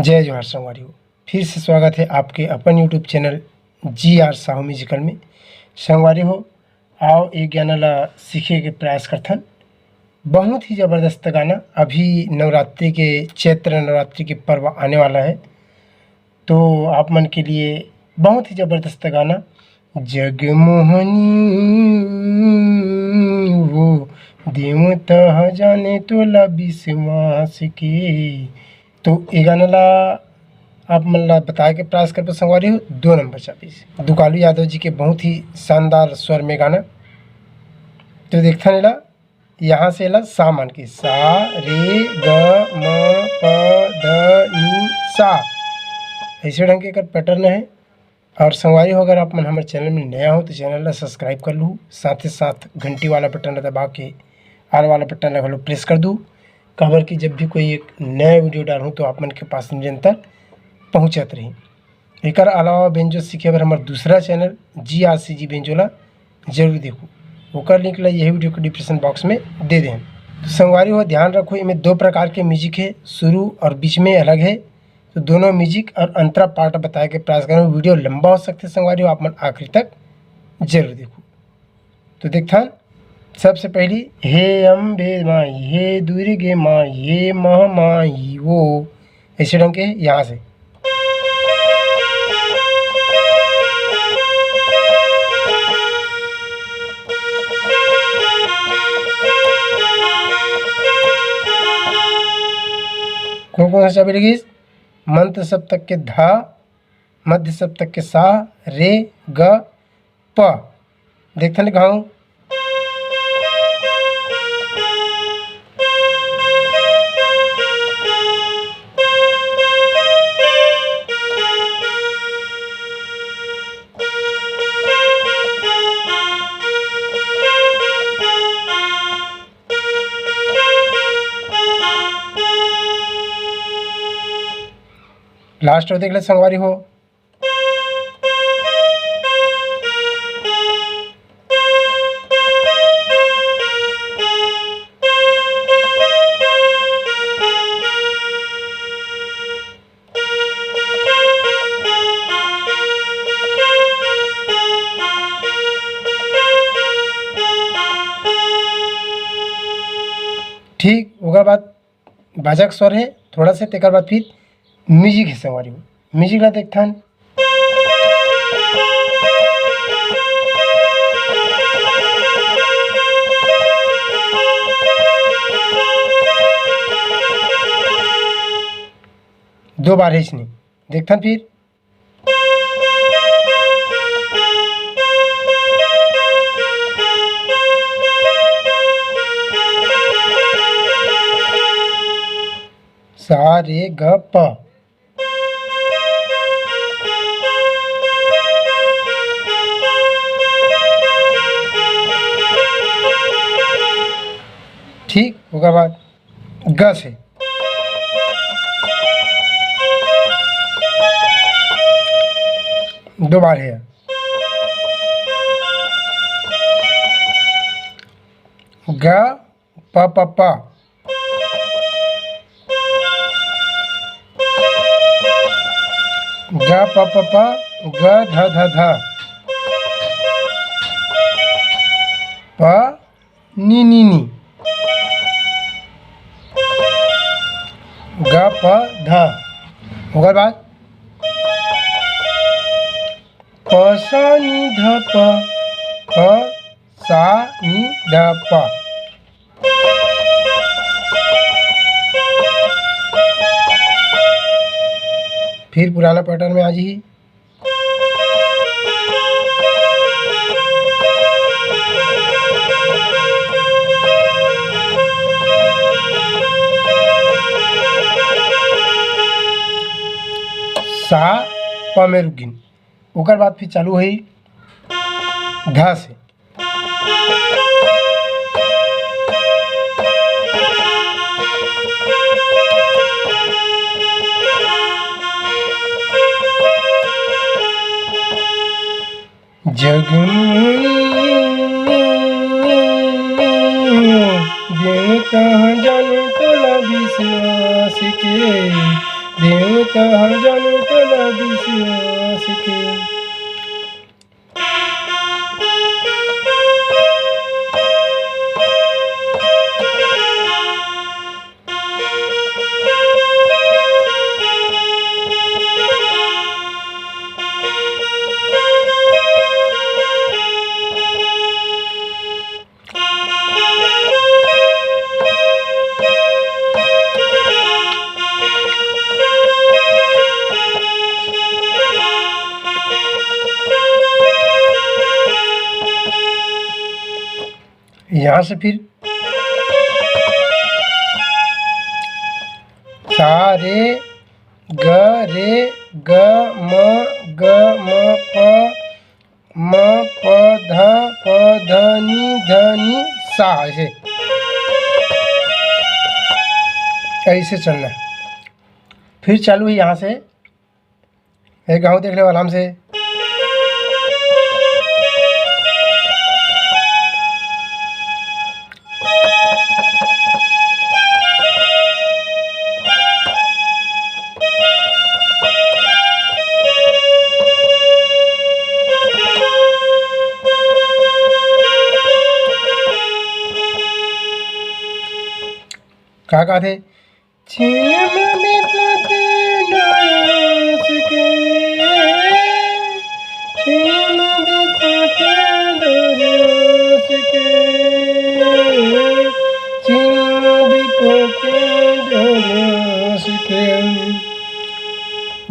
जय जोहार संगवारी हो। फिर से स्वागत है आपके अपन YouTube channel GR Sahu musical में। संगवारी हो आओ एक गाना ला सीखे के प्रयास करथन। बहुत ही ज़बरदस्त गाना। अभी नवरात्रि के चैत्र नवरात्रि के पर्व आने वाला है, तो आप मन के लिए बहुत ही ज़बरदस्त गाना जगमोहनी वो देवता जाने तोला विश्वास के। तो ये गाना ला आप मन ला बताए के प्रयास कर संगवारी हो 2 नंबर चाबीस दुकालू यादव जी के बहुत ही शानदार स्वर में गाना। तो देखता नहीं ला यहाँ से ला सा मान के सा रे ग म प ध नि सा ऐसे ढंग के कर पैटर्न है। और संगवारी हो अगर आप मन हमारे चैनल में नया हो तो चैनल ला सब्सक्राइब कर लूँ, साथ ही साथ घंटी वाला बटन दबा के आल वाला बटन ला प्रेस कर दूँ, काबर कि जब भी कोई एक नया वीडियो डालूँ तो आप मन के पास निरंतर पहुँचत रही। एक अलावा बेंजो सीखे बर हमारे दूसरा चैनल GRCG बेंजो ला जरूर देखो, ओकर लिंक ला यही वीडियो के डिस्क्रिप्शन बॉक्स में दे दें। तो संगवारी हो ध्यान रखो, इनमें 2 प्रकार के म्यूजिक है, शुरू और बीच में अलग है। तो दोनों म्यूजिक और अंतरा पार्ट बताए के प्रयास करें। वीडियो लंबा हो सकते संगवारी हो, आप मन आखिरी तक जरूर देखो। तो देखता सबसे पहली हे अम्बे माई हे दुर्गे माई हे महामाई वो ऐसे ढंग के यहाँ से। कौन कौन सा चाबी लगी? मंत्र सप्तक के धा, मध्य सप्तक के सा, रे ग प। देखते लिखाऊं लास्ट और देख ले संगवारी हो। ठीक होगा बाद बाजक स्वर है थोड़ा से, तेकर बाद फिर म्यूजिक है संगवारी हो। म्यूजिक ला देखथन दो बार है इसने, देखथन फिर सा रे ग प। ठीक होगा बाद ग से दो बार है ग प प प ग प प प ग ध ध ध प नी नी नी ग प ध होगा बाद प सा नी ध प प सा नी ध प। फिर पुराना पैटर्न में आ जी सा प में रुक गिन, ओकर बाद फिर चालू है धा से देवता जाने तोला विश्वास के, देवता यहाँ से फिर सा रे ग म प ध नि सा, ऐसे चलना है। फिर चालू है यहाँ से, एक गाँव देख लो आराम से। कहा थे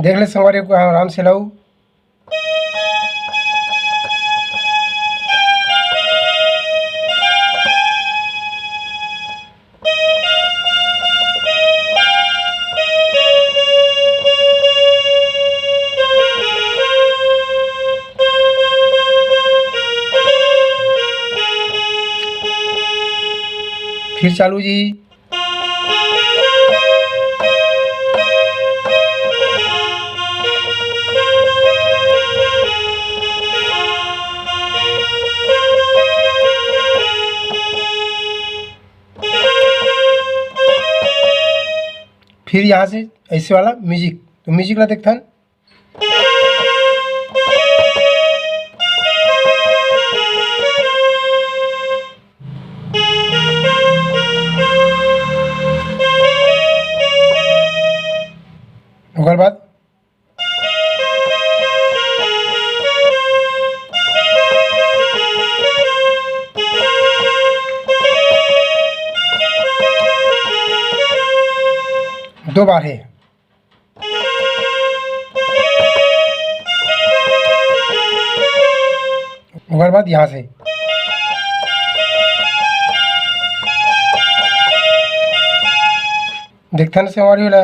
देख ले संगवारी को आराम से लाऊ। फिर चालू जी। फिर यहाँ से ऐसे वाला म्यूजिक, तो म्यूजिक ला देखता है। ओकर बाद दो बार है। ओकर बाद यहाँ से देखता ना से हमारी वाला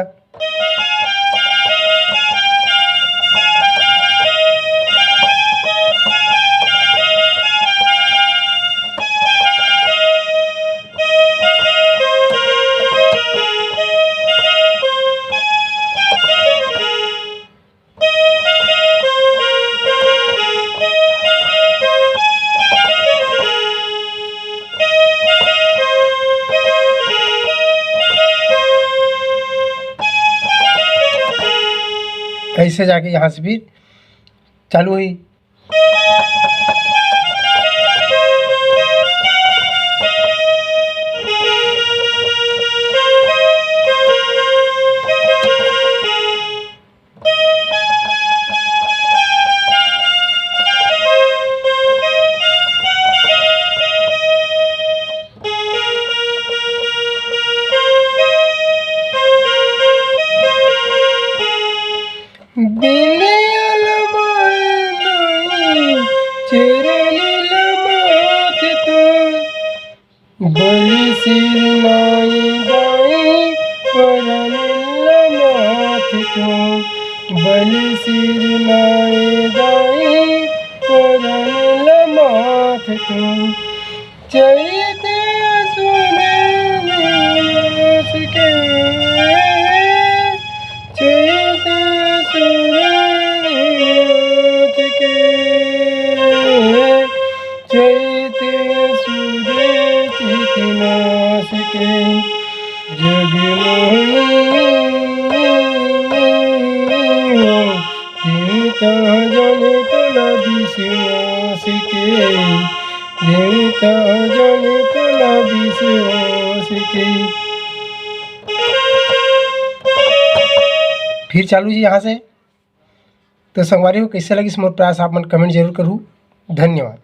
ऐसे जाके यहाँ से फिर चालू हुई। बलि सिर नाई दाई परनिल माथ तो, बलि सिर नाई दाई परनिल माथ तो, चैत सुने के चैत सुने के चैत सूर्य चितनाश के जगमोही देवता जाने तला विश्वास के, देवता जाने तला विश्वास के। फिर चालू जी यहाँ से। तो संगवारी को कैसे लगी मोर प्रयास आप मन कमेंट जरूर करूँ। धन्यवाद।